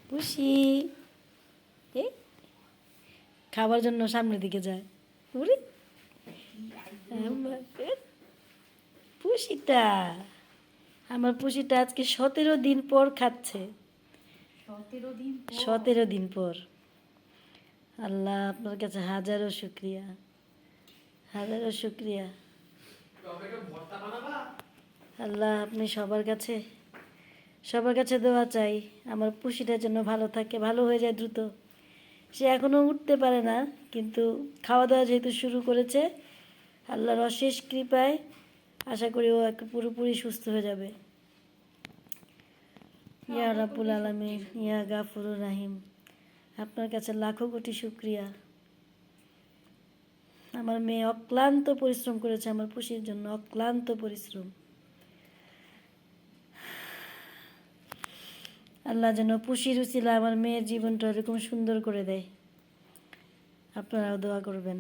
পুষি এই খাবার জন্য সামনের দিকে যায়। উরে পুষিটা, আমার পুষিটা আজকে 17 দিন পর খাচ্ছে। 17 দিন পর। আল্লাহ আপনার কাছে হাজারো শুক্রিয়া, হাজারো শুক্রিয়া। আল্লাহ আপনি সবার কাছে দোয়া চাই আমার পুষিটার জন্য ভালো থাকে, ভালো হয়ে যায় দ্রুত। সে এখনও উঠতে পারে না, কিন্তু খাওয়া দাওয়া যেহেতু শুরু করেছে, আল্লাহর অশেষ কৃপায় আশা করি ও পুরোপুরি সুস্থ হয়ে যাবে। ইয়া রাব্বুল আলামিন, ইয়া গাফুরুর রাহিম, আপনার কাছে লাখো কোটি শুক্রিয়া। আমার মেয়ে অক্লান্ত পরিশ্রম করেছে আমার পুষির জন্য, অক্লান্ত পরিশ্রম। আল্লাহ যেন পুষির উছিলা আমার মেয়ের জীবনটা এরকম সুন্দর করে দেয়। আপনারাও দোয়া করবেন।